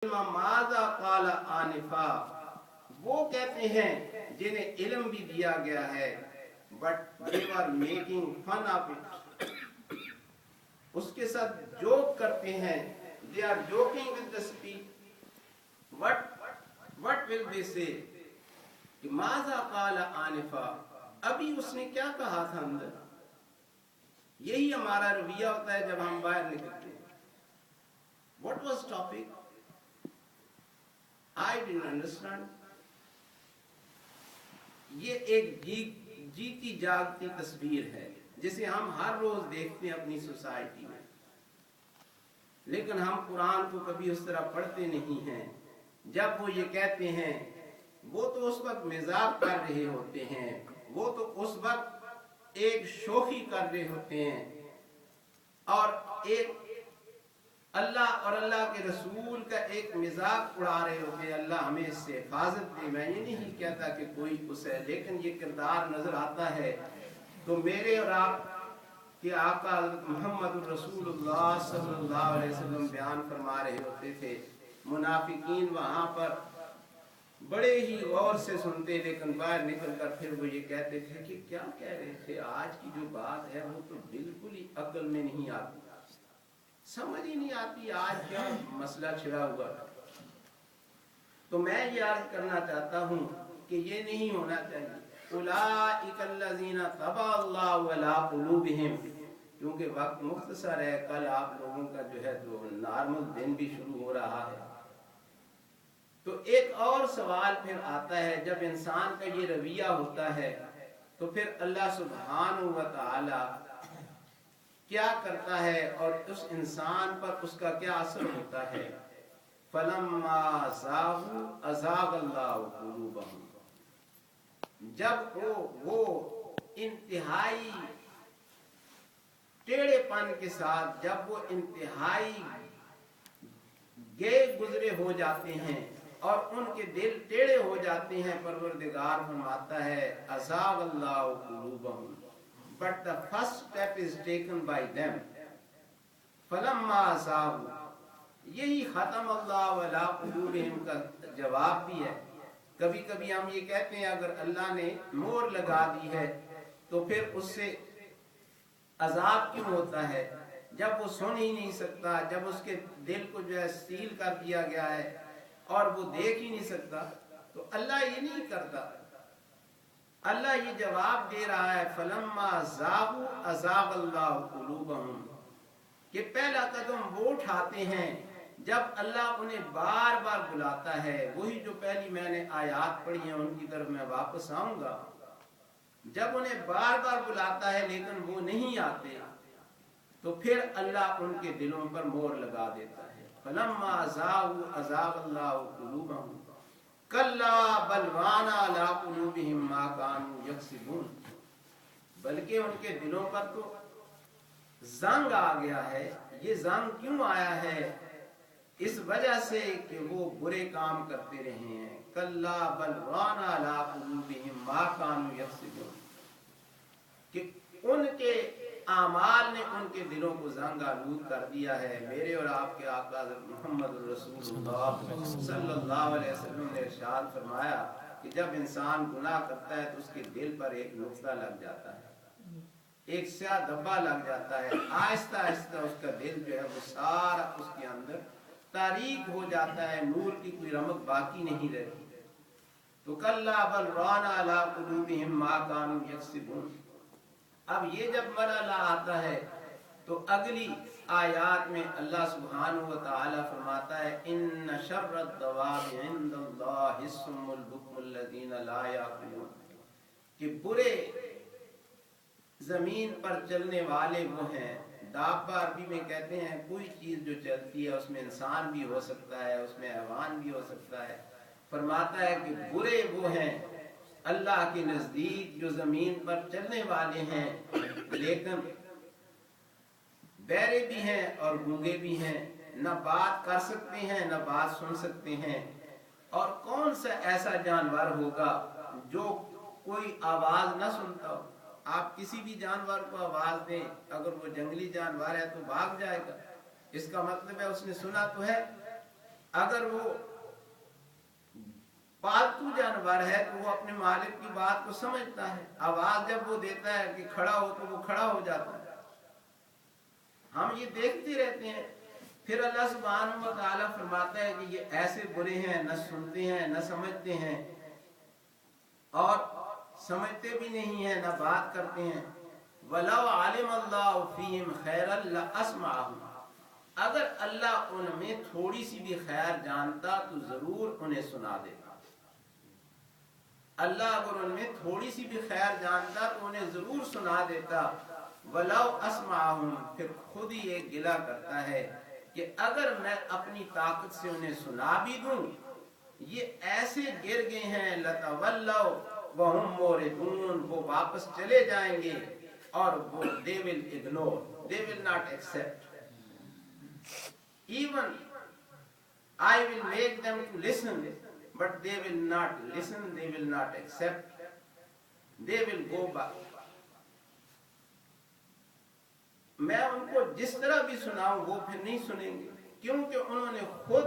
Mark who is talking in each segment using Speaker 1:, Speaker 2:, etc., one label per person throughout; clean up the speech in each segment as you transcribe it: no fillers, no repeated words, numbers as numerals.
Speaker 1: माज़ा क़ाला आनिफा, वो कहते हैं जिन्हें इल्म भी दिया गया है, but they were making fun of it, उसके साथ जोक करते हैं, they are joking with the speech. What will they say, माज़ा क़ाला आनिफा, अभी उसने क्या कहा था अंदर। यही हमारा रवैया होता है जब हम बाहर निकलते हैं। What was topic, I didn't understand। ये एक जीती जागती तस्वीर है जिसे हम हर रोज देखते हैं अपनी सोसाइटी में, लेकिन हम कुरान को कभी उस तरह पढ़ते नहीं हैं। जब वो ये कहते हैं, वो तो उस वक्त मजाक कर रहे होते हैं, वो तो उस वक्त एक शोखी कर रहे होते हैं और एक अल्लाह और अल्लाह के रसूल का एक मजाक उड़ा रहे होते हैं। अल्लाह हमें इससे हिफाजत दे। मैं ये नहीं कहता कि कोई उसे, लेकिन ये किरदार नजर आता है तो मेरे और आप के आका मोहम्मद रसूलुल्लाह सल्लल्लाहु अलैहि वसल्लम बयान फरमा रहे होते थे। मुनाफिकीन वहां पर बड़े ही गौर से सुनते, लेकिन बाहर निकल कर फिर वो ये कहते थे कि क्या कह रहे थे, आज की जो बात है वो तो बिल्कुल ही अक्ल में नहीं आती, समझ ही नहीं आती, आज क्या मसला छिड़ा हुआ। तो मैं ये अर्ज करना चाहता हूँ कि ये नहीं होना चाहिए। उलाइकल्लज़ीना तबअल्लाहु अला कुलूबिहिम, क्योंकि वक्त मुख्तसर है, कल आप लोगों का जो है तो नॉर्मल दिन भी शुरू हो रहा है। तो एक और सवाल फिर आता है, जब इंसान का ये रवैया होता है तो फिर अल्लाह सुब्हानहू व तआला क्या करता है और उस इंसान पर उसका क्या असर होता है। फलम्मा ज़ागू अज़ागल्लाहु कुलूबहुम, जब वो इंतहाई टेढ़ेपन के साथ, जब वो इंतहाई गे गुजरे हो जाते हैं और उनके दिल टेढ़े हो जाते हैं, परवरदिगार फरमाता है अज़ागल्लाहु कुलूबहुम, but the first step is taken by them। फलम्मा ज़ागू, यही खत्म अल्लाह अला कुलूबिहिम का जवाब भी है। कभी कभी हम ये कहते हैं अगर अल्लाह ने मोहर लगा दी है तो फिर उससे अजाब क्यों होता है, जब वो सुन ही नहीं सकता, जब उसके दिल को जो है सील कर दिया गया है और वो देख ही नहीं सकता, तो अल्लाह ये नहीं करता। अल्लाह ये जवाब दे रहा है फलम्मा ज़ागू अज़ागल्लाहु कुलूबहुम, कि पहला कदम वो उठाते हैं जब अल्लाह उन्हें बार बार बुलाता है। वही जो पहली मैंने आयत पढ़ी है उनकी तरफ मैं वापस आऊंगा। जब उन्हें बार बार बुलाता है लेकिन वो नहीं आते, तो फिर अल्लाह उनके दिलों पर मोहर लगा देता है। फलम्मा ज़ागू अज़ागल्लाहु कुलूबहुम कल्ला बल राना अला कुलूबिहिम मा कानू यक्सिबून, बल्कि उनके दिलों पर तो जंग आ गया है। ये जंग क्यों आया है, इस वजह से कि वो बुरे काम करते रहे हैं। कल्ला बल राना अला कुलूबिहिम मा कानू यक्सिबून, कि उनके आमाल ने उनके दिलों को जंग आलूद कर दिया है। मेरे और आपके आका मोहम्मद रसूलुल्लाह सल्लल्लाहु अलैहि वसल्लम ने इरशाद फरमाया कि जब इंसान गुनाह करता है तो उसके दिल पर एक नुक्ता लग जाता है, एक स्याह धब्बा लग जाता है। आहिस्ता आहिस्ता उसका दिल जो है वो सारा उसके अंदर तारीक हो जाता है, नूर की कोई रमक बाकी नहीं रहती। तो कल्ला बल राना अला कुलूबिहिम मा कानू यक्सिबून। अब ये जब मरहला आता है तो अगली आयत में अल्लाह सुब्हानहू व तआला फरमाता है इन्न शर्रद दवाबि इंदल्लाहि सुम्मुल बुक्मुल लज़ीना ला याक़िलून, कि बुरे जमीन पर चलने वाले वो हैं। दाब्बा अरबी में कहते हैं कोई चीज जो चलती है उसमें इंसान भी हो सकता है, उसमें हैवान भी हो सकता है। फरमाता है कि बुरे वो हैं अल्लाह के नजदीक जो जमीन पर चलने वाले हैं, लेकिन बहरे भी हैं और गूंगे भी हैं, न बात कर सकते हैं न बात सुन सकते हैं। और कौन सा ऐसा जानवर होगा जो कोई आवाज न सुनता हो। आप किसी भी जानवर को आवाज दें, अगर वो जंगली जानवर है तो भाग जाएगा, इसका मतलब है उसने सुना तो है। अगर वो पालतू जानवर है तो वो अपने मालिक की बात को समझता है, आवाज जब वो देता है कि खड़ा हो तो वो खड़ा हो जाता है। हम ये देखते रहते हैं। फिर अल्लाह सुब्हानहू व तआला फरमाता है कि ये ऐसे बुरे हैं, न सुनते हैं न समझते हैं और समझते भी नहीं है न बात करते हैं। वलौ अलिमल्लाहु फीहिम खैरन लअस्मअहुम, अगर अल्लाह उनमें थोड़ी सी भी खैर जानता तो जरूर उन्हें सुना देता। अल्लाह अगर उनमें थोड़ी सी भी खैर जानता तो उन्हें जरूर सुना देता। वलौ अस्माहुम, फिर खुद ही एक गिला करता है कि अगर मैं अपनी ताकत से उन्हें सुना भी दूं, ये ऐसे गिर गए हैं लतवल्लौ वहुम मोरिदून, वो वापस चले जाएंगे और वो they will ignore, they will not accept. Even I will make them to listen, but they will not listen, they will not accept, they will go back. मैं उनको जिस तरह भी सुनाऊं वो फिर नहीं सुनेंगे, क्योंकि उन्होंने खुद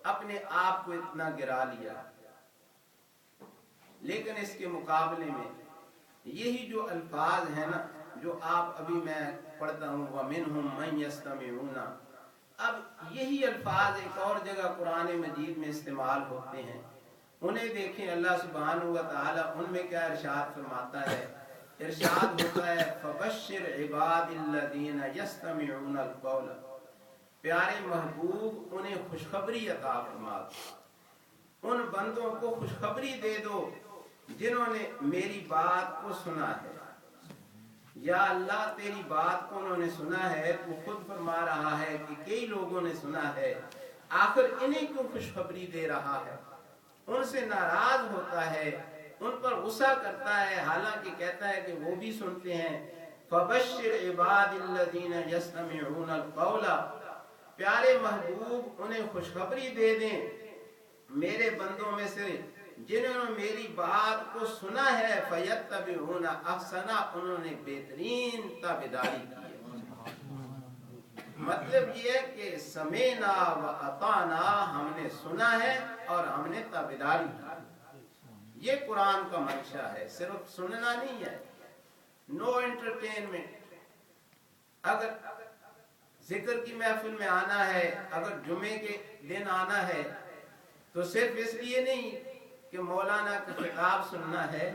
Speaker 1: अपने आप को इतना गिरा लिया। लेकिन इसके मुकाबले में यही जो अल्फाज है ना, जो आप अभी मैं पढ़ता हूँ, वमिनहुम मन यस्तमिऊना, अब यही अल्फाज एक और जगह कुरान मजीद में इस्तेमाल होते हैं। उन्हें देखें, अल्लाह सुब्हानहू व तआला उनमें क्या इरशाद फरमाता है। इरशाद होता है फबश्शिर इबादिल्लज़ीना यस्तमिऊनल क़ौल, प्यारे महबूब उन्हें खुशखबरी अता फरमा, उन बंदों को खुशखबरी दे दो जिन्होंने मेरी बात को सुना है। या अल्लाह तेरी बात को उन्होंने सुना है, तो खुद फरमा रहा है कि कई लोगों ने सुना है, आखिर इन्हें क्यों खुशखबरी दे रहा है। उनसे नाराज होता है, उन पर गुस्सा करता है, हालांकि कहता है कि वो भी सुनते हैं। फबश्शिर इबादिल्लज़ीना यस्तमिऊनल क़ौला, प्यारे महबूब उन्हें खुशखबरी दे दें मेरे बंदों में से जिन्होंने मेरी बात को सुना है। फयत्तबिऊना अहसना, उन्होंने बेहतरीन ताबेदारी की है। मतलब ये है कि समेना व अताना, हमने सुना है और हमने ताबेदारी की। ये कुरान का मंशा है, सिर्फ सुनना नहीं है। No entertainment. अगर जिक्र की महफिल में आना है, अगर जुमे के दिन आना है, तो सिर्फ इसलिए नहीं कि मौलाना का खिताब सुनना है,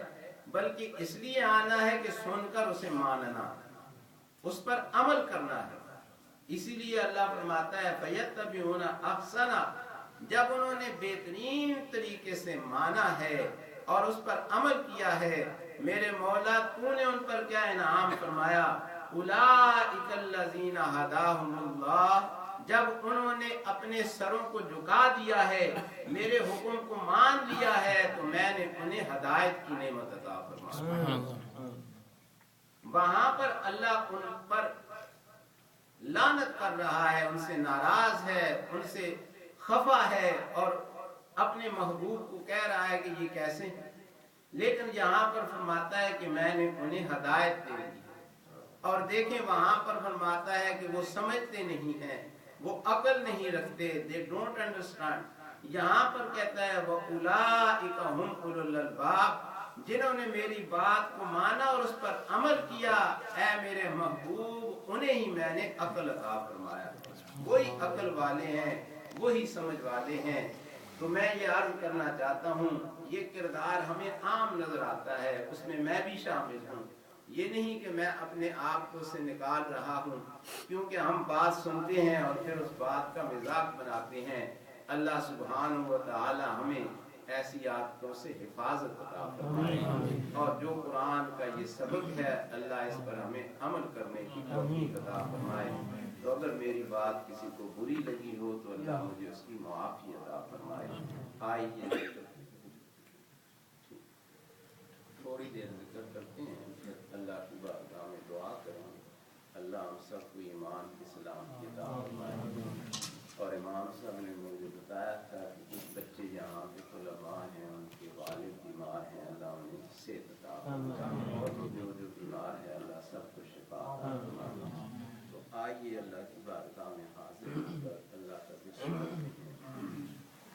Speaker 1: बल्कि इसलिए आना है कि सुनकर उसे मानना, उस पर अमल करना है। इसीलिए अल्लाह फरमाता है फयत्तबिऊना अहसना, जब उन्होंने बेहतरीन तरीके से माना है और उस पर अमल किया है, मेरे मौला तूने उन पर क्या इनाम फरमाया। उलाइकल्लज़ीना हदाहुमुल्लाह, जब उन्होंने अपने सरों को झुका दिया है, मेरे हुक्म को मान लिया है, तो मैंने उन्हें हदायत की नेमत अता फरमाई। वहां पर अल्लाह उन पर लानत कर रहा है, उनसे नाराज है, उनसे खफा है और अपने महबूब को कह रहा है कि ये कैसे। लेकिन यहाँ पर फरमाता है कि मैंने उन्हें हदायत दे दी। और देखें वहां पर फरमाता है कि वो समझते नहीं हैं, वो अकल नहीं रखते, दे डोंट अंडरस्टैंड। यहाँ पर कहता है वो उलाइका हुम उलुल अलबाब, जिन्होंने मेरी बात को माना और उस पर अमल किया, ऐ मेरे महबूब उन्हें ही मैंने अकल अता फरमाया। वही अकल वाले हैं, वही समझ वाले हैं। तो मैं ये अर्ज करना चाहता हूँ, ये किरदार हमें आम नजर आता है, उसमें मैं भी शामिल हूँ। ये नहीं कि मैं अपने आप को से निकाल रहा हूँ, क्योंकि हम बात सुनते हैं और फिर उस बात का मजाक बनाते हैं। अल्लाह सुब्हानहू व तआला हमें ऐसी आदतों से हिफाजत अता फरमाए और जो कुरान का ये सबक है, अल्लाह इस पर हमें अमल करने की तौफीक अता फरमाए। तो अगर मेरी बात किसी को बुरी लगी हो तो अल्लाह मुझे उसकी मुआफ़ी अता फरमाए। आइए थोड़ी देर जिक्र करते हैं, फिर अल्लाह की बारगाह में दुआ करें। अल्लाह हम सबको ईमान इस्लाम की अता फरमाए। और इमाम साहब ने मुझे बताया था कि कुछ बच्चे यहाँ पे उलमा हैं, उनके वालिद बीमार हैं, अल्लाह उन्हें सेहत अता फरमाए।